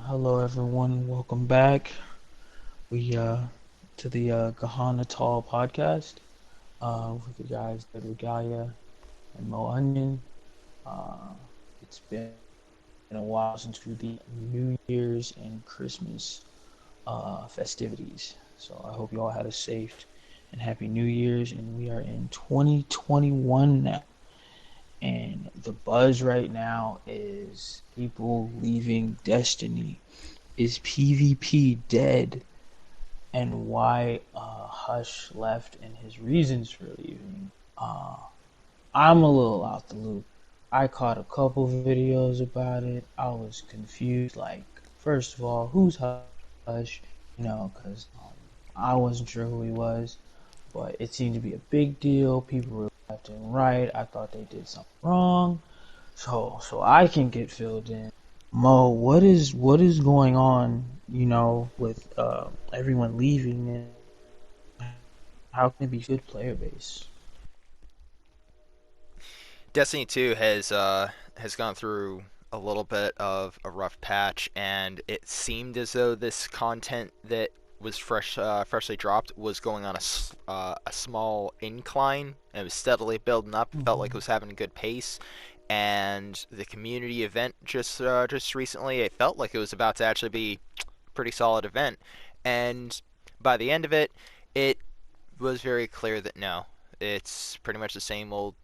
Hello everyone, welcome back. We to the Gahana Tall podcast with the guys Ed Regalia and Mo Onion. Uh, it's been a while since we did New Year's and Christmas festivities. So I hope you all had a safe and happy New Year's. And we are in 2021 now. And the buzz right now is people leaving Destiny. Is PvP dead? And why Hush left and his reasons for leaving. I'm a little out the loop. I caught a couple videos about it. I was confused. Like, first of all, who's Hush? Because I wasn't sure who he was, but it seemed to be a big deal. People were left and right. I thought they did something wrong. So I can get filled in. Mo, what is going on? With everyone leaving and how can it be good player base? Destiny 2 has gone through a little bit of a rough patch, and it seemed as though this content that was freshly dropped was going on a small incline. It was steadily building up. It felt like it Mm-hmm. was having a good pace, and the community event just recently, it felt like it was about to actually be a pretty solid event. And by the end of it, it was very clear that no, it's pretty much the same old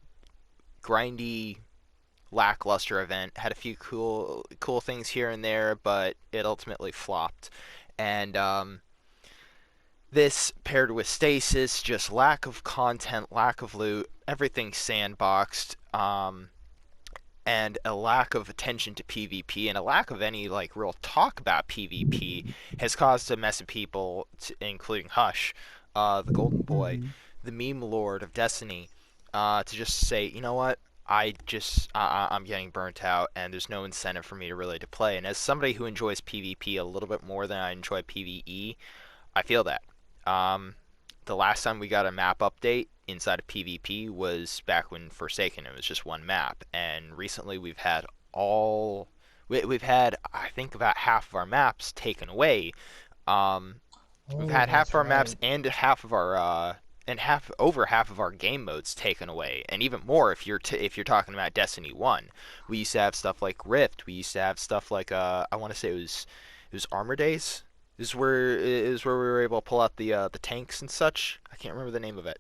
grindy, lackluster event. Had a few cool things here and there, but it ultimately flopped. And this paired with stasis, just lack of content, lack of loot, everything sandboxed, and a lack of attention to PvP and a lack of any like real talk about PvP has caused a mess of people, including Hush, the Golden Boy, Mm-hmm. the meme lord of Destiny, to just say, you know what, I'm getting burnt out, and there's no incentive for me to really to play. And as somebody who enjoys PvP a little bit more than I enjoy PvE, I feel that. Um, the last time we got a map update inside of PvP was back when Forsaken. It was just one map, and recently we've had I think about half of our maps taken away. Um, we've Oh, had half of that's our maps right. and half over half of our game modes taken away, and even more if if you're talking about Destiny 1. We used to have stuff like Rift. We used to have stuff like I want to say it was Armor Days. This is where we were able to pull out the tanks and such. I can't remember the name of it,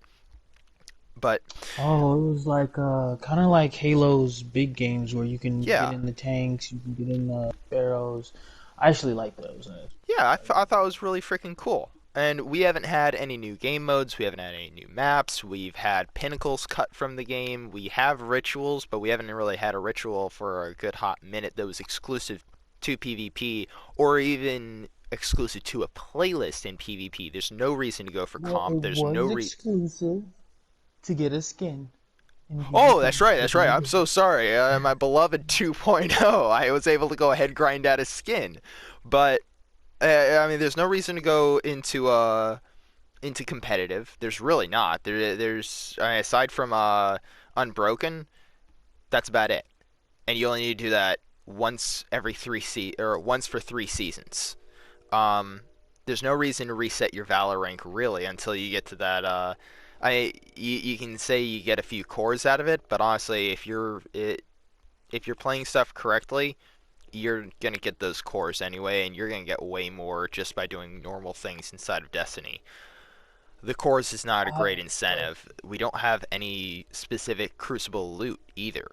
but Oh, it was like kind of like Halo's big games where you can get yeah, in the tanks, you can get in the barrels. I actually like those. yeah, I thought it was really freaking cool. And we haven't had any new game modes. We haven't had any new maps. We've had pinnacles cut from the game. We have rituals, but we haven't really had a ritual for a good hot minute that was exclusive to PvP or even exclusive to a playlist in PvP. There's no reason to go for Well, it comp. There's no was re exclusive to get a skin in Oh, that's PvP. right. If That's you right. I'm did. so sorry. My beloved 2.0. I was able to go ahead grind out a skin, but I mean, there's no reason to go into competitive. There's really not. There's aside from Unbroken, that's about it. And you only need to do that once every or once for 3 seasons. Um, there's no reason to reset your Valor rank really until you get to that. You can say you get a few cores out of it, but honestly, if you're playing stuff correctly, you're gonna get those cores anyway, and you're gonna get way more just by doing normal things inside of Destiny. The cores is not a I have great a question. incentive. We don't have any specific Crucible loot either.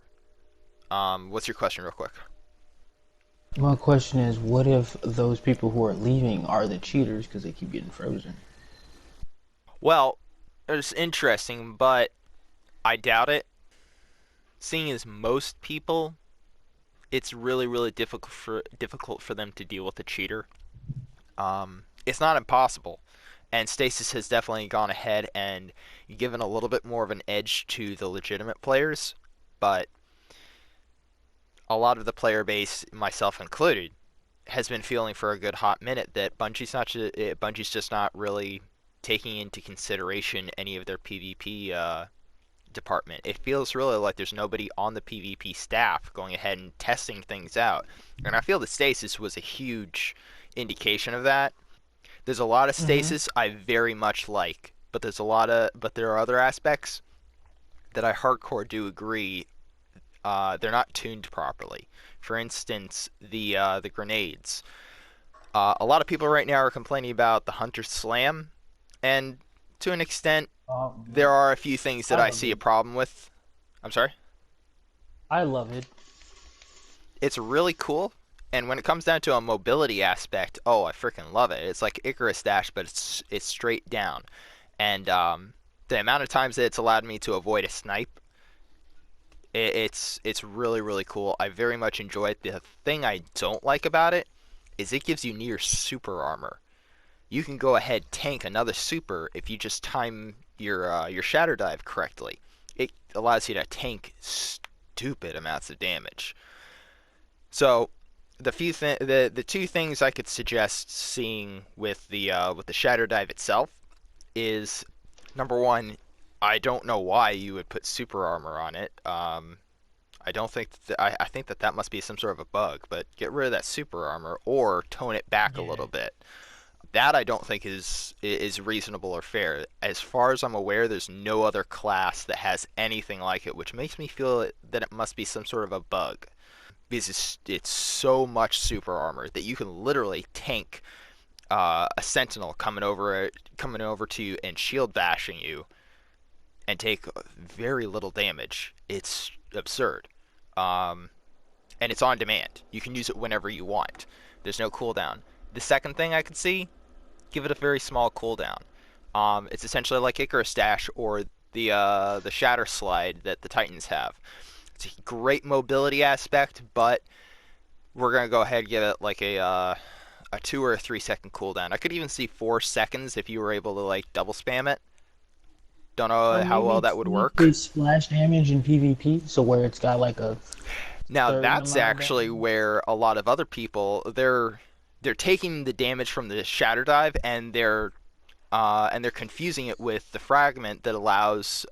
What's your question, real quick? My question is, what if those people who are leaving are the cheaters because they keep getting frozen? Well, it's interesting, but I doubt it. Seeing as most people, it's really difficult for them to deal with a cheater. It's not impossible, and Stasis has definitely gone ahead and given a little bit more of an edge to the legitimate players, but a lot of the player base, myself included, has been feeling for a good hot minute that Bungie's just not really taking into consideration any of their PvP department. It feels really like there's nobody on the PvP staff going ahead and testing things out. And I feel the stasis was a huge indication of that. There's a lot of Mm-hmm. stasis I very much like, but there are other aspects that I hardcore do agree they're not tuned properly. For instance, the grenades. A lot of people right now are complaining about the Hunter Slam, and to an extent, there are a few things that I I love see a it. problem with. I'm sorry. I love it. It's really cool, and when it comes down to a mobility aspect, oh, I freaking love it. It's like Icarus Dash, but it's straight down, and the amount of times that it's allowed me to avoid a snipe, it's really really cool. I very much enjoy it. The thing I don't like about it is it gives you near super armor. You can go ahead tank another super if you just time your shatter dive correctly. It allows you to tank stupid amounts of damage. So the two things I could suggest seeing with the shatter dive itself is number one, I don't know why you would put super armor on it. I don't think I think that that must be some sort of a bug, but get rid of that super armor or tone it back a Yeah. little bit. That I don't think is reasonable or fair. As far as I'm aware, there's no other class that has anything like it, which makes me feel that it must be some sort of a bug. Because it's so much super armor that you can literally tank a sentinel coming over to you and shield bashing you and take very little damage. It's absurd. Um, and it's on demand. You can use it whenever you want. There's no cooldown. The second thing I could see, give it a very small cooldown. It's essentially like Icarus Dash or the Shatter Slide that the Titans have. It's a great mobility aspect, but we're gonna go ahead and give it like a 2 or 3 second cooldown. I could even see 4 seconds if you were able to like double spam it. Don't Or know how well maybe that would tweak work. the splash damage in PvP, so where it's got like a Now certain that's amount of actually damage. where a lot of other people they're taking the damage from the shatter dive and they're confusing it with the fragment that allows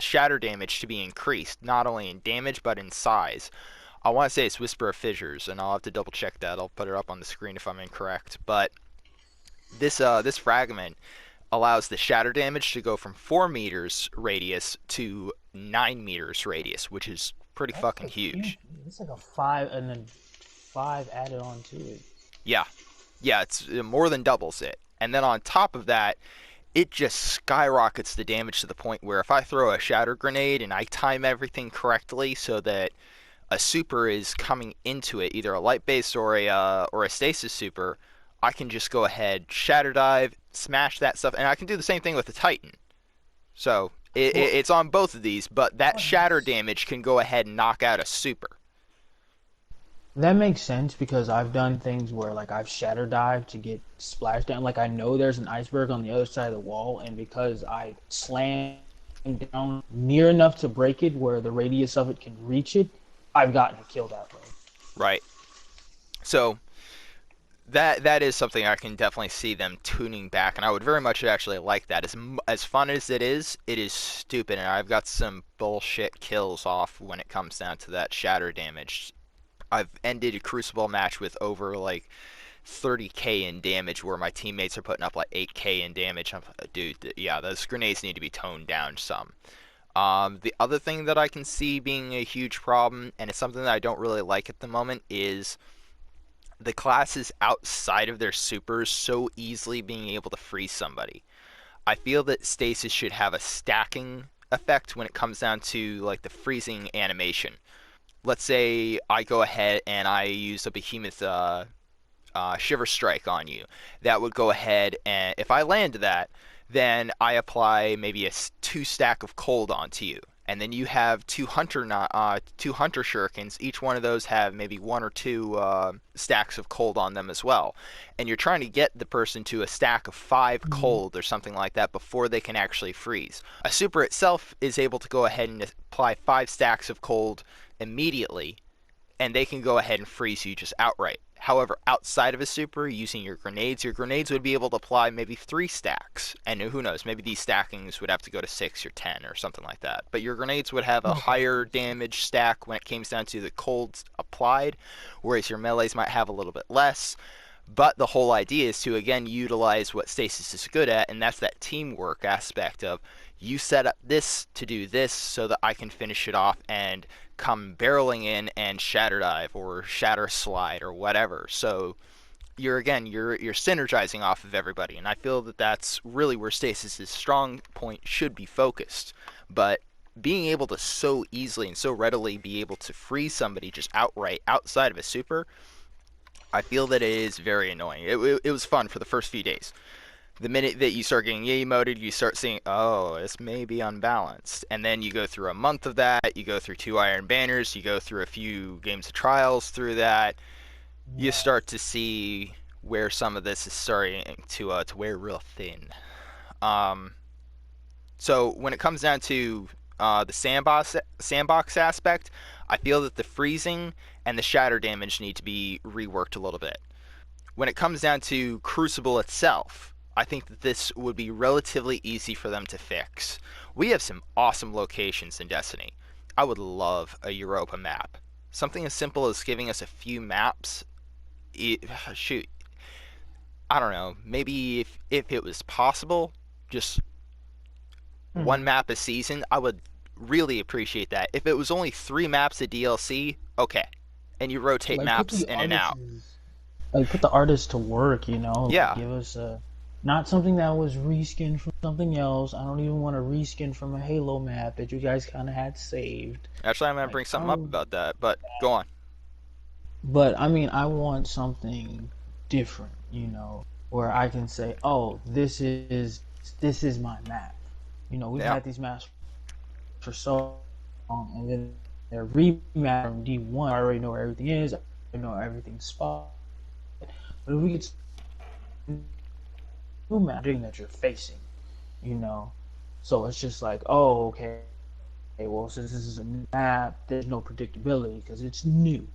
shatter damage to be increased, not only in damage but in size. I want to say it's Whisper of Fissures, and I'll have to double check that. I'll put it up on the screen if I'm incorrect. But this fragment allows the shatter damage to go from 4 meters radius to 9 meters radius, which is pretty That's fucking like huge. it's like a five and then five added on to it. Yeah, yeah, it more than doubles it. And then on top of that, it just skyrockets the damage to the point where if I throw a shatter grenade and I time everything correctly so that a super is coming into it, either a light base or a stasis super, I can just go ahead, shatter dive, smash that stuff, and I can do the same thing with the Titan. So Well, it's on both of these, but that oh, shatter nice. damage can go ahead and knock out a super. That makes sense because I've done things where like I've shatter dived to get splashed down. Like I know there's an iceberg on the other side of the wall, and because I slammed down near enough to break it where the radius of it can reach it, I've gotten a kill that way. Right. So that is something I can definitely see them tuning back, and I would very much actually like that. As fun as it is stupid, and I've got some bullshit kills off when it comes down to that shatter damage. I've ended a crucible match with over like 30k in damage, where my teammates are putting up like 8k in damage. Dude, yeah, those grenades need to be toned down some. The other thing that I can see being a huge problem, and it's something that I don't really like at the moment, is the classes outside of their supers so easily being able to freeze somebody. I feel that stasis should have a stacking effect when it comes down to like the freezing animation. Let's say I go ahead and I use a behemoth shiver strike on you. That would go ahead and if I land that, then I apply maybe a 2 stack of cold onto you. And then you have two hunter shurikens. Each one of those have maybe 1 or 2 stacks of cold on them as well. And you're trying to get the person to a stack of 5 cold or something like that before they can actually freeze. A super itself is able to go ahead and apply 5 stacks of cold immediately, and they can go ahead and freeze you just outright. However, outside of a super, using your grenades would be able to apply maybe 3 stacks. And who knows, maybe these stackings would have to go to 6 or 10 or something like that. But your grenades would have a Okay. higher damage stack when it comes down to the colds applied, whereas your melees might have a little bit less. But the whole idea is to again utilize what Stasis is good at, and that's that teamwork aspect of you set up this to do this so that I can finish it off and come barreling in and shatter dive or shatter slide or whatever. So you're synergizing off of everybody, and I feel that that's really where Stasis' strong point should be focused. But being able to so easily and so readily be able to free somebody just outright outside of a super, I feel that it is very annoying. It was fun for the first few days. The minute that you start getting emoted, you start seeing, oh, this may be unbalanced. And then you go through a month of that, you go through 2 Iron Banners, you go through a few games of trials through that, you Yeah. start to see where some of this is starting to wear real thin. Um, so when it comes down to the sandbox aspect, I feel that the freezing and the shatter damage need to be reworked a little bit. When it comes down to Crucible itself, I think that this would be relatively easy for them to fix. We have some awesome locations in Destiny. I would love a Europa map. Something as simple as giving us a few maps. Shoot, I don't know. Maybe if it was possible, just one Hmm. map a season, I would really appreciate that. If it was only 3 maps of DLC, okay, and you rotate Like put maps the in and out. artists, like put the artists to work, like Yeah, give us a not something that was reskinned from something else. I don't even want a reskin from a Halo map that you guys kind of had saved. actually, I'm gonna Like bring I something up don't, about that, but go on. but I mean I want something different, where I can say, "Oh, this is my map." We've Yeah, had these maps for so long, and then they're remapped from D1. I already know where everything is. I know everything's spot. But if we get new map that you're facing, you know, so it's just like, oh, okay, well, since this is a new map, there's no predictability because it's new.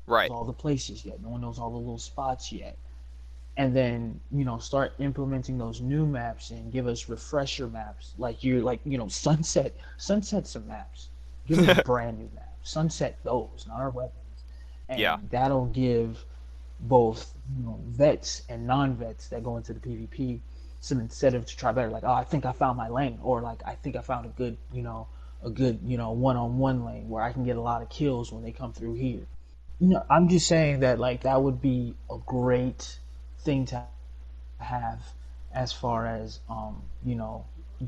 right. All the places yet. No one knows all the little spots yet. And then start implementing those new maps and give us refresher maps like sunset some maps, give us brand new maps, sunset those, not our weapons, Yeah, and that'll give both vets and non-vets that go into the PvP some incentive to try better. Like, oh, I think I found my lane, or like I think I found a good one-on-one lane where I can get a lot of kills when they come through here. I'm just saying that like that would be a great thing to have as far as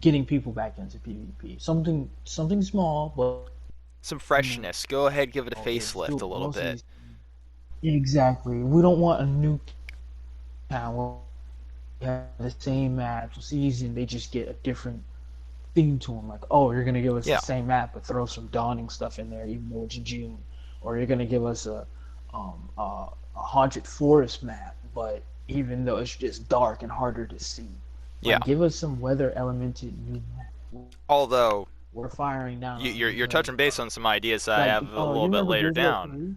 getting people back into PvP. Something small, but some you know freshness. Go ahead, give it a it's facelift a doable. little Most of bit. these exactly. We don't want a new town where we have the same map season. They just get a different theme to them. Like, oh, you're gonna give us the Yeah, same map, but throw some dawning stuff in there, even though it's June. Or you're gonna give us a haunted forest map, but even though it's just dark and harder to see. yeah. Like, give us some weather elemented new map. Although We're firing down on you're because touching base on some ideas that I like have a oh, you little bit remember later Gears of War down. 3?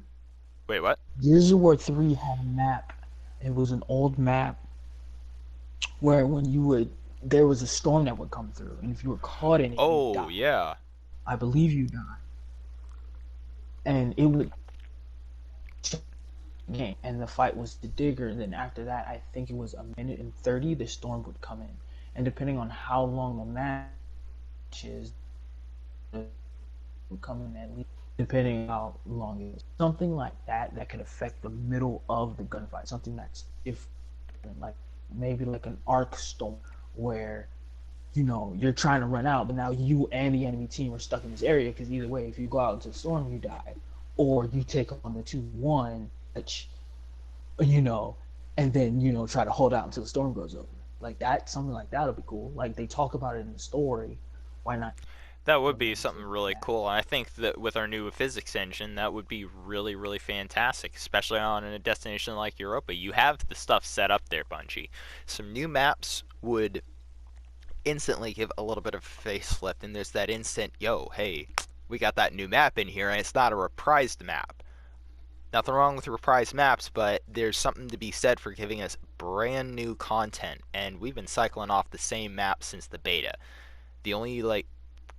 Wait, what? Gears of War 3 had a map. It was an old map where when you would there was a storm that would come through, and if you were caught in it, you Oh died. yeah, I believe you died, and it would game, and the fight was the digger. And then after that, I think it was a minute and 30. The storm would come in, and depending on how long the match is, it would come in at least depending on how long it is. Something like that could affect the middle of the gunfight. Something that's different, like maybe like an arc storm where you're trying to run out, but now you and the enemy team are stuck in this area because either way, if you go out into the storm, you die, or you take on the 2-1, which you know, and then try to hold out until the storm goes over. Like that, something like that would be cool. Like they talk about it in the story. Why not that would be implement something it in really that? cool. And I think that with our new physics engine, that would be really, really fantastic, especially on a destination like Europa. You have the stuff set up there, Bungie. Some new maps would instantly give a little bit of a facelift, and there's that instant, yo, hey, we got that new map in here, and it's not a reprised map. Nothing wrong with reprised maps, but there's something to be said for giving us brand new content, and we've been cycling off the same map since the beta. The only like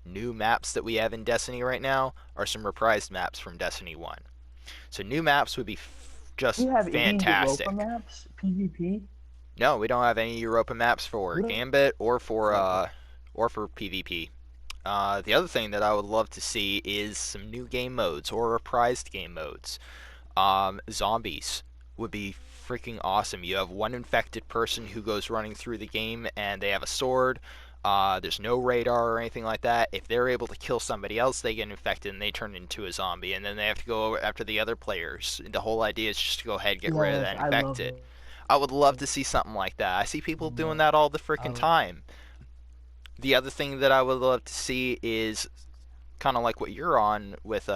new maps that we have in Destiny right now are some reprised maps from Destiny 1. So new maps would be Do just you have any Europa fantastic. maps? PvP? No, we don't have any Europa maps for What are Gambit exactly? or for PvP. The other thing that I would love to see is some new game modes or reprised game modes. Zombies would be freaking awesome. You have one infected person who goes running through the game and they have a sword. There's no radar or anything like that. If they're able to kill somebody else, they get infected and they turn into a zombie, and then they have to go after the other players. The whole idea is just to go ahead and get rid of Yes, that I love infected. I would love those. to see something like that. I see people doing Yeah, that all the I freaking love. time. The other thing that I would love to see is kind of like what you're on with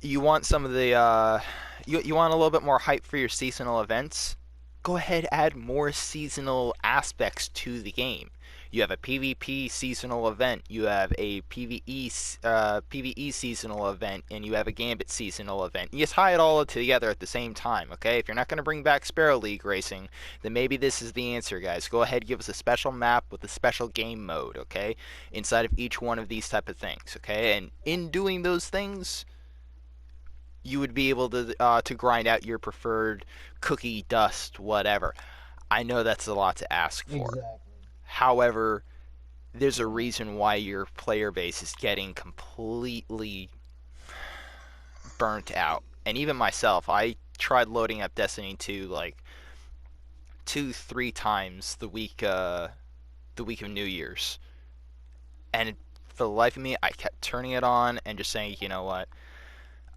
you want some of the you want a little bit more hype for your seasonal events. Go ahead, add more seasonal aspects to the game. You have a PvP seasonal event, you have a PvE seasonal event, and you have a Gambit seasonal event. You just tie it all together at the same time, okay? If you're not going to bring back Sparrow League racing, then maybe this is the answer, guys. Go ahead, give us a special map with a special game mode, okay? Inside of each one of these type of things, okay? And in doing those things, you would be able to grind out your preferred cookie dust whatever. I know that's a lot to ask for. Exactly. However, there's a Yeah. reason why your player base is getting completely burnt out. And even myself, I tried loading up Destiny 2 like 2, 3 times the week of New Year's, and for the life of me, I kept turning it on and just saying, you know what,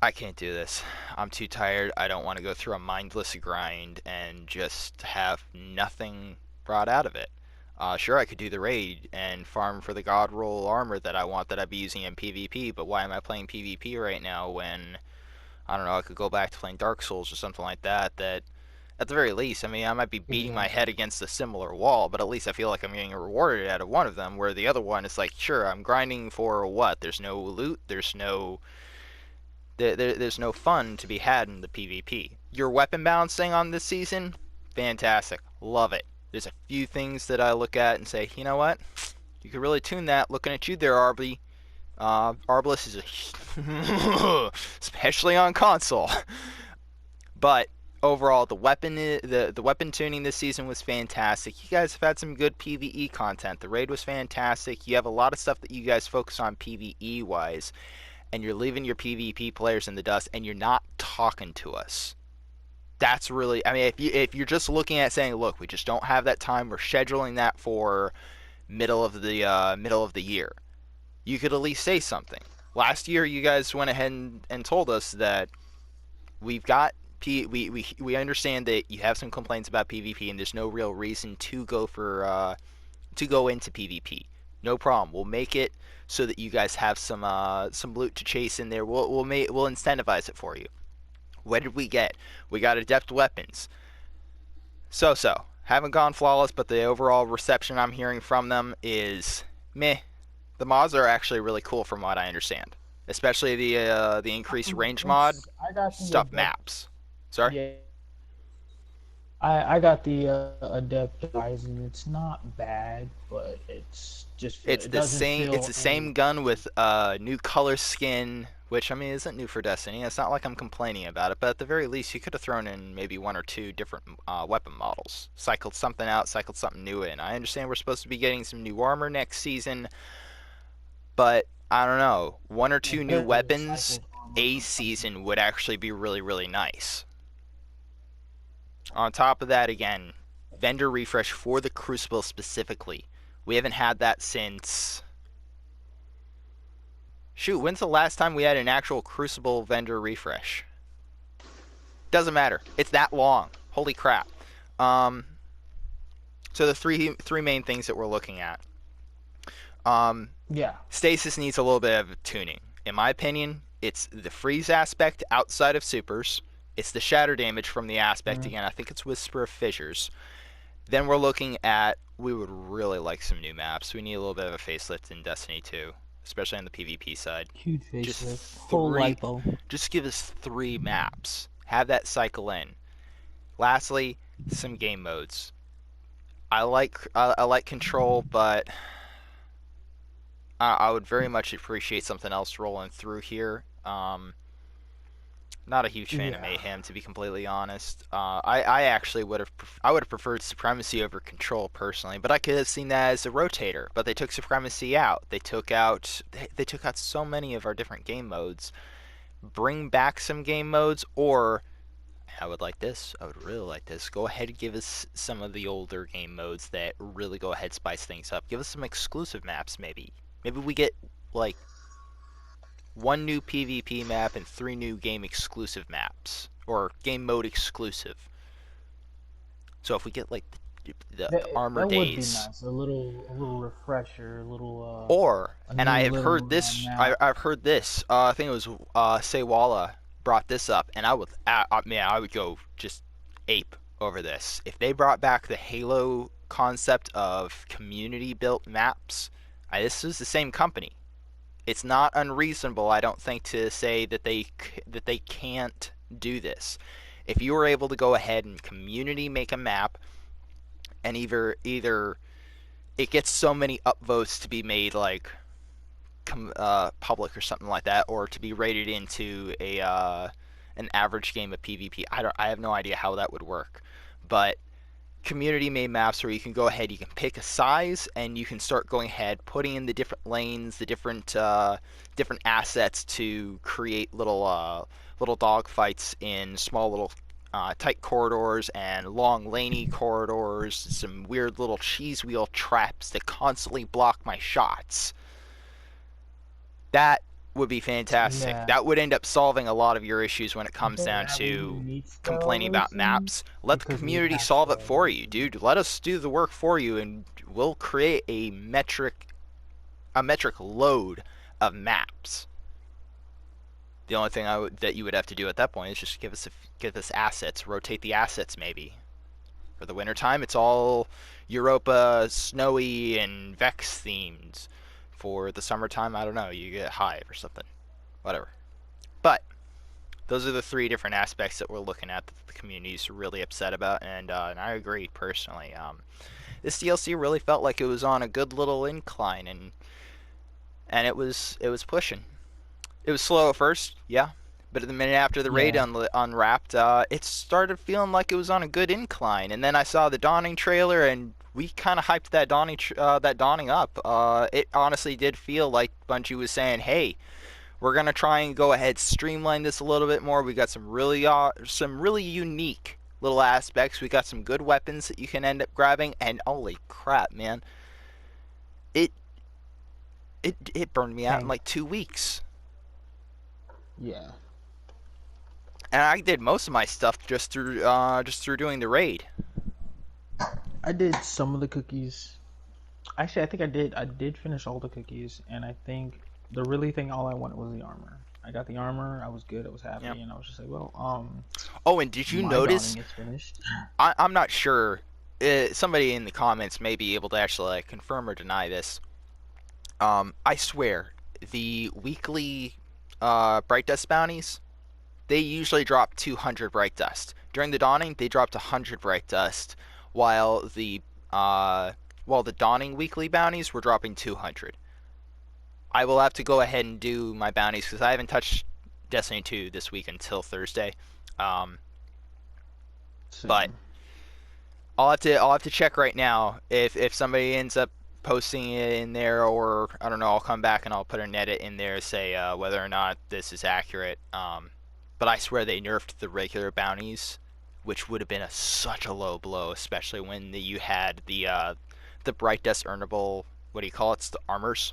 I can't do this. I'm too tired. I don't want to go through a mindless grind and just have nothing brought out of it. Sure, I could do the raid and farm for the god roll armor that I want that I'd be using in PvP, but why am I playing PvP right now when, I don't know, I could go back to playing Dark Souls or something like that, that at the very least, I mean, I might be beating my head Exactly. against a similar wall, but at least I feel like I'm getting rewarded out of one of them, where the other one is like, sure, I'm grinding for what? There's no loot, there's no fun to be had in the PvP. Your weapon balancing on this season, fantastic. Love it. There's a few things that I look at and say, you know what? You could really tune that. Looking at you there, Arby. Arbalest is a especially on console. But overall, the weapon tuning this season was fantastic. You guys have had some good PVE content. The raid was fantastic. You have a lot of stuff that you guys focus on PVE wise, and you're leaving your PvP players in the dust, and you're not talking to us. That's really, I mean, if you're just looking at saying, look, we just don't have that time, we're scheduling that for middle of the year, you could at least say something. Last year, you guys went ahead and told us that we've got we understand that you have some complaints about PvP, and there's no real reason to go into PvP. No problem. We'll make it so that you guys have some loot to chase in there. We'll incentivize it for you. What did we get? We got adept weapons. So so. Haven't gone flawless, but the overall reception I'm hearing from them is meh. The mods are actually really cool from what I understand, especially the increased range mod It's I got the stuff adept. maps. Sorry. Yeah, I got the adept eyes, and it's not bad, but it's just It's it the doesn't same. It's feel the any. same gun with new color skin, which I mean isn't new for Destiny. It's not like I'm complaining about it, but at the very least, you could have thrown in maybe one or two different weapon models, cycled something out, cycled something new in. I understand we're supposed to be getting some new armor next season, but I don't know. One or Yeah, two new better weapons cycled armor a or something. season would actually be really really nice. On top of that, again, vendor refresh for the Crucible specifically. We haven't had that since. Shoot, when's the last time we had an actual Crucible vendor refresh? Doesn't matter. It's that long. Holy crap. Um, so the three main things that we're looking at. Um, Yeah. Stasis needs a little bit of tuning. In my opinion, it's the freeze aspect outside of supers. It's the shatter damage from the aspect Mhm. again. I think it's Whisper of Fissures. Then we would really like some new maps. We need a little bit of a facelift in Destiny 2. especially on the PvP side. Huge Just facelift. Full three, lipo. just give us 3 maps. Have that cycle in. Lastly, some game modes. I like control, but I would very much appreciate something else rolling through here. Not a huge fan of Yeah. mayhem, to be completely honest. I actually would have preferred supremacy over control personally, but I could have seen that as a rotator. But they took supremacy out. They took out so many of our different game modes. Bring back some game modes, or I would like this. I would really like this. Go ahead and give us some of the older game modes that really go ahead spice things up. Give us some exclusive maps, maybe. Maybe we get like 1 new PvP map and 3 new game exclusive maps, or game mode exclusive. So if we get like the armor That would be days, nice. A little refresher, a little or a and I new have heard little this, map. I've heard this. I think it was Sewala brought this up, and I would go just ape over this if they brought back the Halo concept of community built maps. This is the same company. It's not unreasonable, I don't think, to say that they can't do this. If you were able to go ahead and community make a map, and either it gets so many upvotes to be made like public or something like that, or to be rated into a an average game of PvP. I have no idea how that would work, but community made maps where you can go ahead, you can pick a size, and you can start going ahead, putting in the different lanes, the different assets to create little dog fights in small little tight corridors and long laney corridors. Some weird little cheese wheel traps that constantly block my shots. That would be fantastic. Yeah. That would end up solving a lot of your issues when it I comes think down that really to needs though complaining really about soon maps. Let the because we community have solve it to. for you, dude. Let us do the work for you, and we'll create a metric load of maps. The only thing that you would have to do at that point is just give us assets, rotate the assets maybe. For the wintertime, it's all Europa snowy and Vex themed. For the summertime, I don't know, you get Hive or something. Whatever. But those are the 3 different aspects that we're looking at that the community is really upset about, and I agree personally. This DLC really felt like it was on a good little incline, and it was pushing. It was slow at first, yeah, but the minute after the raid Yeah. unwrapped, it started feeling like it was on a good incline. And then I saw the Dawning trailer, and we kind of hyped that Dawning up. It honestly did feel like Bungie was saying, "Hey, we're gonna try and go ahead, streamline this a little bit more. We got some really unique little aspects. We got some good weapons that you can end up grabbing, and holy crap, man, it it burned me out in Tank. like 2 weeks." Yeah. And I did most of my stuff just through doing the raid. I did some of the cookies. Actually, I think I did finish all the cookies, and I think the really thing all I wanted was the armor. I got the armor. I was good. I was Yep. happy, and I was just like, well, Oh, and did you my notice? dawning is finished. I'm not sure. Somebody in the comments may be able to actually like, confirm or deny this. I swear, the weekly bright dust bounties, they usually drop 200 bright dust. During the dawning, they dropped 100 bright dust, while the uh, dawning weekly bounties were dropping 200. I will have to go ahead and do my bounties because I haven't touched Destiny 2 this week until Thursday. Um, but Same. I'll have to check right now if somebody ends up posting it in there, or I don't know, I'll come back and I'll put an edit in there, say whether or not this is accurate. But I swear they nerfed the regular bounties, which would have been such a low blow, especially when you had the bright dust earnable. What do you call it? It's the armors.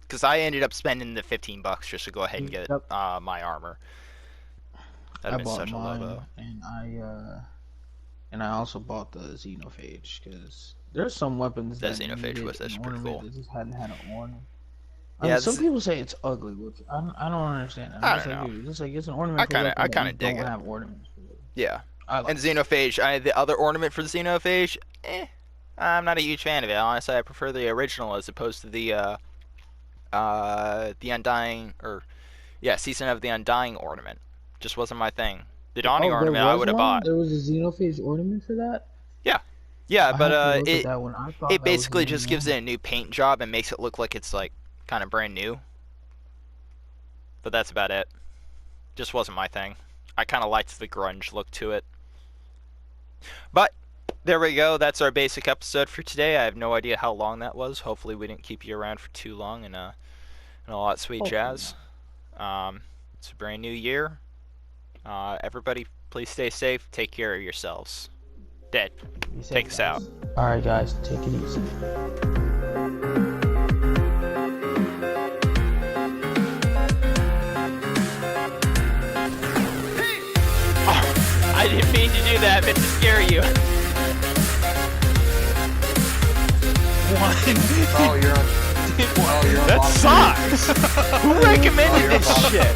Because I ended up spending the $15 just to go ahead and get Yep. my armor. That'd I have been bought such a low blow. mine, and I also bought the xenophage because there's some weapons That that xenophage needed was an actually pretty ornament cool. that just hadn't had an ornament. I mean, Yeah, some people say it's ugly looking. I don't understand. I'm I just don't like, know. dude, it's like it's an I ornament for kind of I weapons that kind you of dig don't it. have ornaments for. Yeah. I And like it. xenophage, the other ornament for the xenophage, I'm not a huge fan of it. Honestly, I prefer the original as opposed to the Undying, or yeah, Season of the Undying ornament. Just wasn't my thing. The Dawning Oh, there ornament I was would have one. bought. There was a Xenophage ornament for that. Yeah, yeah, I but have to look at that one. I thought it that was the basically main just gives one. it a new paint job and makes it look like it's like kind of brand new. But that's about it. Just wasn't my thing. I kind of liked the grunge look to it. But there we go. That's our basic episode for today. I have no idea how long that was. Hopefully, we didn't keep you around for too long and a lot of sweet Hopefully jazz. not. It's a brand new year. Everybody, please stay safe. Take care of yourselves. Dead. Be Take safe, us out. guys. All right, guys, take it easy. Oh, I didn't mean to do that. I meant to scare you. One. Oh, you're on. Oh, you're on. That sucks. Who recommended this shit?